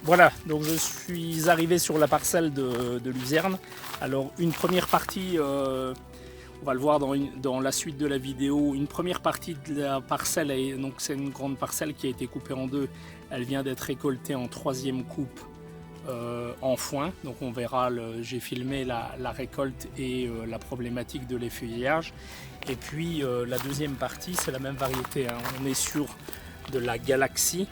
Voilà, donc je suis arrivé sur la parcelle de luzerne. Alors une première partie, on va le voir dans la suite de la vidéo, une première partie de la parcelle, donc c'est une grande parcelle qui a été coupée en deux. Elle vient d'être récoltée en troisième coupe en foin. Donc on verra, j'ai filmé la récolte et la problématique de l'effeuillage. Et puis la deuxième partie, c'est la même variété, hein. On est sur de la Galaxy.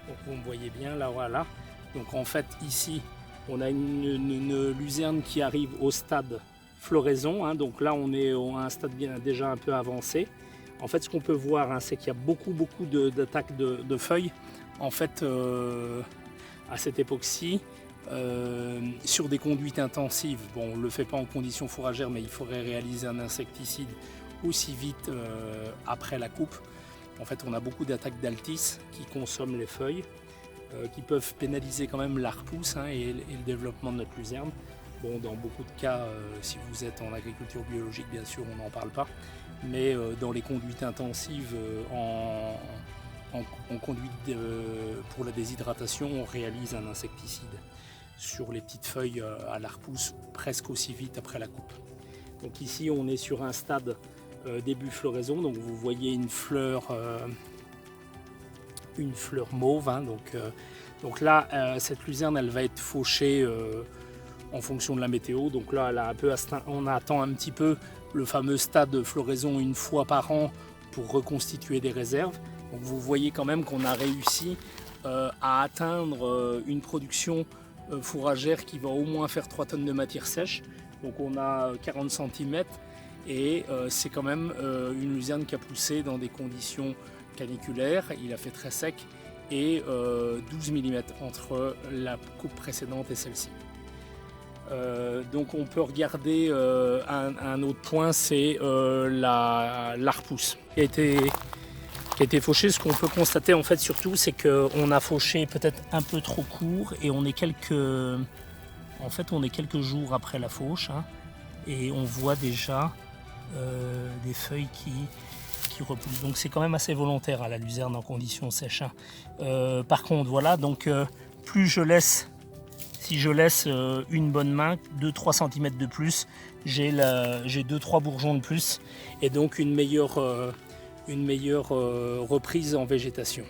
Donc vous me voyez bien là, voilà. Donc en fait ici on a une luzerne qui arrive au stade floraison, hein. Donc là on est à un stade déjà un peu avancé. En fait ce qu'on peut voir, hein, c'est qu'il y a beaucoup d'attaques de feuilles en fait à cette époque-ci sur des conduites intensives. Bon, on ne le fait pas en conditions fourragères, mais il faudrait réaliser un insecticide aussi vite après la coupe. En fait, on a beaucoup d'attaques d'altis qui consomment les feuilles, qui peuvent pénaliser quand même la repousse, hein, et le développement de notre luzerne. Bon, dans beaucoup de cas, si vous êtes en agriculture biologique, bien sûr, on n'en parle pas. Mais dans les conduites intensives, en conduite pour la déshydratation, on réalise un insecticide sur les petites feuilles à la repousse presque aussi vite après la coupe. Donc ici, on est sur un stade début floraison, donc vous voyez une fleur mauve, hein, donc là cette luzerne elle va être fauchée en fonction de la météo. Donc là on attend un petit peu le fameux stade de floraison une fois par an pour reconstituer des réserves. Donc vous voyez quand même qu'on a réussi à atteindre une production fourragère qui va au moins faire 3 tonnes de matière sèche. Donc on a 40 cm. Et c'est quand même une luzerne qui a poussé dans des conditions caniculaires. Il a fait très sec et 12 mm entre la coupe précédente et celle-ci. Donc on peut regarder un autre point, c'est la repousse qui a été fauchée. Ce qu'on peut constater en fait surtout, c'est qu'on a fauché peut-être un peu trop court et on est quelques jours après la fauche, hein, et on voit déjà des feuilles qui repoussent. Donc c'est quand même assez volontaire à la luzerne en conditions sèches, hein. Par contre voilà, donc plus je laisse, si je laisse une bonne main, 2-3 cm de plus, j'ai 2-3 bourgeons de plus et donc une meilleure reprise en végétation.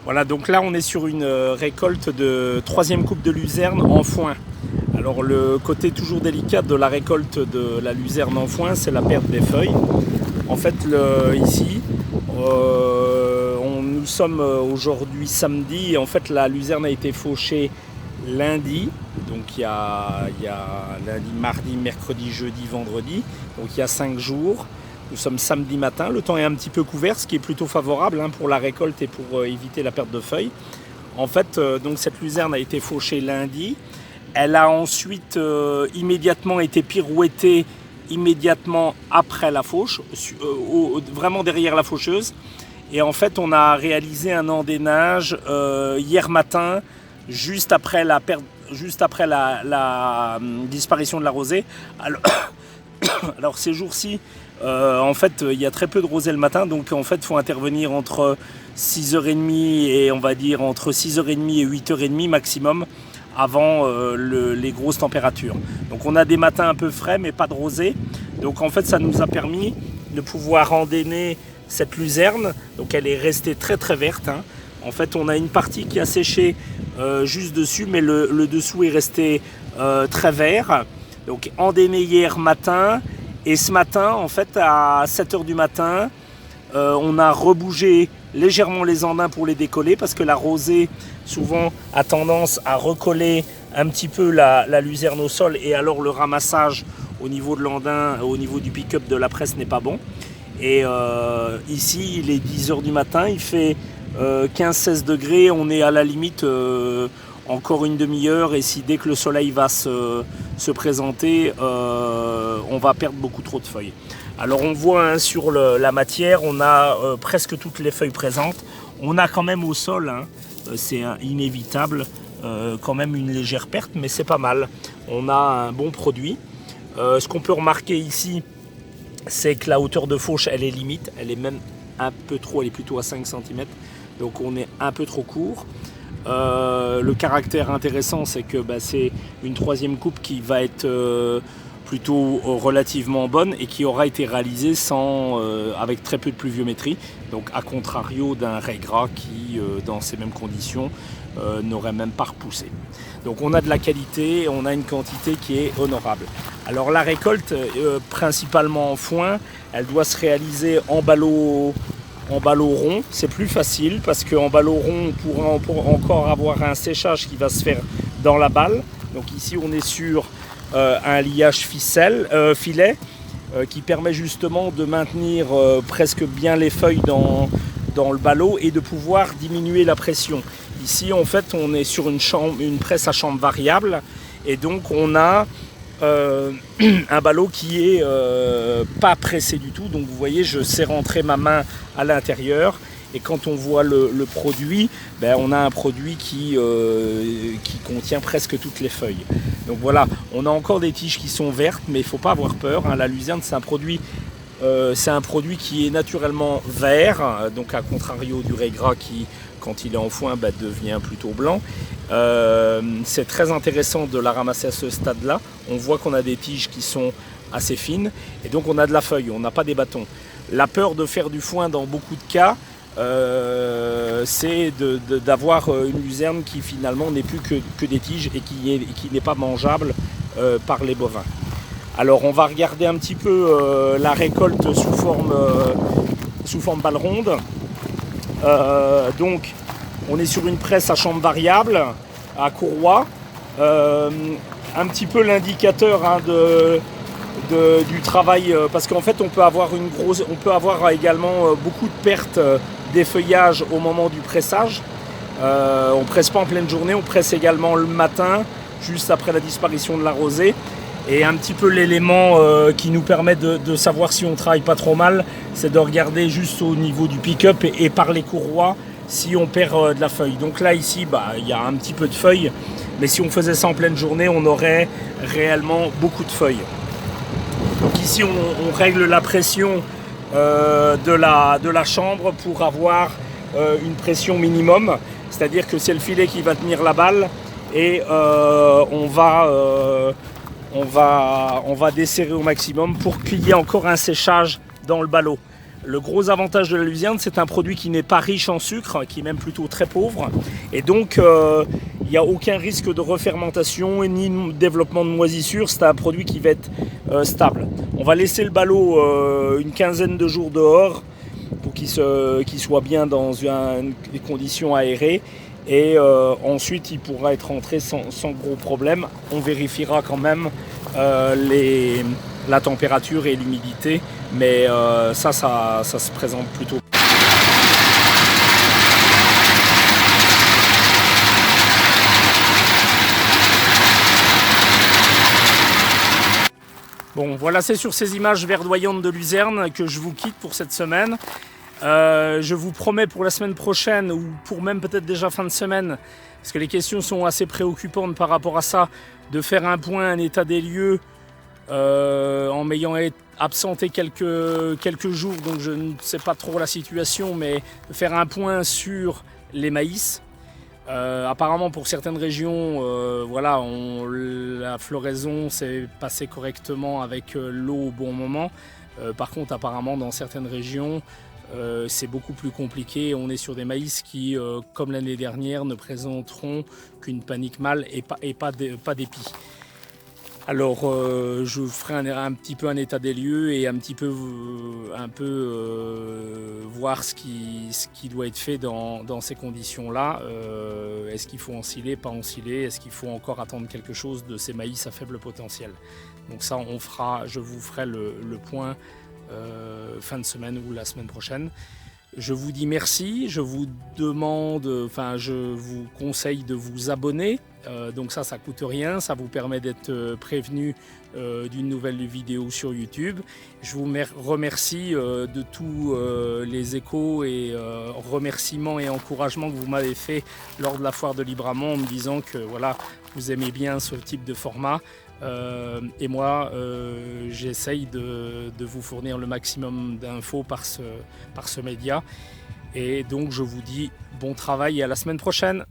Voilà, donc là on est sur une récolte de troisième coupe de luzerne en foin. Alors le côté toujours délicat de la récolte de la luzerne en foin, c'est la perte des feuilles. En fait ici, nous sommes aujourd'hui samedi, et en fait la luzerne a été fauchée lundi. Donc il y a lundi, mardi, mercredi, jeudi, vendredi, donc il y a 5 jours. Nous sommes samedi matin, le temps est un petit peu couvert, ce qui est plutôt favorable, hein, pour la récolte et pour éviter la perte de feuilles. En fait, donc cette luzerne a été fauchée lundi. Elle a ensuite immédiatement été pirouettée immédiatement après la fauche, vraiment derrière la faucheuse. Et en fait, on a réalisé un endénage hier matin, juste après la disparition de la rosée. Alors ces jours-ci, en fait, il y a très peu de rosée le matin, donc en fait, il faut intervenir entre 6h30 et on va dire entre 6h30 et 8h30 maximum avant les grosses températures. Donc on a des matins un peu frais, mais pas de rosée. Donc en fait, ça nous a permis de pouvoir endéner cette luzerne. Donc elle est restée très très verte, hein. En fait, on a une partie qui a séché juste dessus, mais le dessous est resté très vert. Donc endéné hier matin. Et ce matin, en fait, à 7h du matin, on a rebougé légèrement les andins pour les décoller parce que la rosée, souvent, a tendance à recoller un petit peu la luzerne au sol et alors le ramassage au niveau de l'andin, au niveau du pick-up de la presse n'est pas bon. Et ici, il est 10h du matin, il fait 15-16 degrés, on est à la limite encore une demi-heure et si dès que le soleil va se présenter, on va perdre beaucoup trop de feuilles. Alors on voit hein, sur la matière, on a presque toutes les feuilles présentes. On a quand même au sol, hein, c'est inévitable, quand même une légère perte, mais c'est pas mal. On a un bon produit. Ce qu'on peut remarquer ici, c'est que la hauteur de fauche, elle est limite. Elle est même un peu trop, elle est plutôt à 5 cm. Donc on est un peu trop court. Le caractère intéressant, c'est que c'est une troisième coupe qui va être plutôt relativement bonne et qui aura été réalisée avec très peu de pluviométrie. Donc à contrario d'un ray gras qui, dans ces mêmes conditions, n'aurait même pas repoussé. Donc on a de la qualité, on a une quantité qui est honorable. Alors la récolte, principalement en foin, elle doit se réaliser en ballot rond. C'est plus facile parce qu'en ballot rond, on pourra encore avoir un séchage qui va se faire dans la balle. Donc ici on est sur un liage filet qui permet justement de maintenir presque bien les feuilles dans le ballot et de pouvoir diminuer la pression. Ici en fait on est sur une presse à chambre variable et donc on a un ballot qui est pas pressé du tout. Donc vous voyez, je sais rentrer ma main à l'intérieur et quand on voit le produit, on a un produit qui contient presque toutes les feuilles. Donc voilà, on a encore des tiges qui sont vertes, mais il ne faut pas avoir peur, hein. La luzerne, c'est un produit qui est naturellement vert, donc à contrario du ray gras qui, quand il est en foin, devient plutôt blanc. C'est très intéressant de la ramasser à ce stade-là. On voit qu'on a des tiges qui sont assez fines et donc on a de la feuille, on n'a pas des bâtons. La peur de faire du foin dans beaucoup de cas, c'est d'avoir une luzerne qui finalement n'est plus que des tiges et qui n'est pas mangeable par les bovins. Alors on va regarder un petit peu la récolte sous forme balle ronde. Donc on est sur une presse à chambre variable, à courroie. Un petit peu l'indicateur hein, du travail, parce qu'en fait on peut avoir également beaucoup de pertes d'effeuillage au moment du pressage. On ne presse pas en pleine journée, on presse également le matin, juste après la disparition de la rosée. Et un petit peu l'élément qui nous permet de savoir si on travaille pas trop mal, c'est de regarder juste au niveau du pick-up et par les courroies si on perd de la feuille. Donc là ici, il y a un petit peu de feuilles, mais si on faisait ça en pleine journée, on aurait réellement beaucoup de feuilles. Donc ici on règle la pression de la chambre pour avoir une pression minimum, c'est-à-dire que c'est le filet qui va tenir la balle et on va desserrer au maximum pour qu'il y ait encore un séchage dans le ballot. Le gros avantage de la luzerne, c'est un produit qui n'est pas riche en sucre, qui est même plutôt très pauvre. Et donc, il n'y a aucun risque de refermentation ni de développement de moisissure. C'est un produit qui va être stable. On va laisser le ballot une quinzaine de jours dehors pour qu'il soit bien dans des conditions aérées. Et ensuite, il pourra être rentré sans gros problème. On vérifiera quand même la température et l'humidité, mais ça se présente plutôt. Bon, voilà, c'est sur ces images verdoyantes de luzerne que je vous quitte pour cette semaine. Je vous promets pour la semaine prochaine, ou pour même peut-être déjà fin de semaine, parce que les questions sont assez préoccupantes par rapport à ça, de faire un point, un état des lieux, en m'ayant absenté quelques jours, donc je ne sais pas trop la situation, mais de faire un point sur les maïs. Apparemment pour certaines régions, la floraison s'est passée correctement avec l'eau au bon moment. Par contre apparemment dans certaines régions, c'est beaucoup plus compliqué. On est sur des maïs qui, comme l'année dernière, ne présenteront qu'une panique mâle et pas d'épi. Alors, je ferai un petit peu un état des lieux et un peu voir ce qui doit être fait dans ces conditions-là. Est-ce qu'il faut ensiler, pas ensiler? Est-ce qu'il faut encore attendre quelque chose de ces maïs à faible potentiel? Donc ça, je vous ferai le point fin de semaine ou la semaine prochaine. Je vous dis merci, je vous demande, je vous conseille de vous abonner. Donc ça coûte rien, ça vous permet d'être prévenu d'une nouvelle vidéo sur YouTube. Je vous remercie de tous les échos et remerciements et encouragements que vous m'avez fait lors de la foire de Libramont en me disant que voilà, vous aimez bien ce type de format. Et moi, j'essaye de vous fournir le maximum d'infos par ce média. Et donc, je vous dis bon travail et à la semaine prochaine.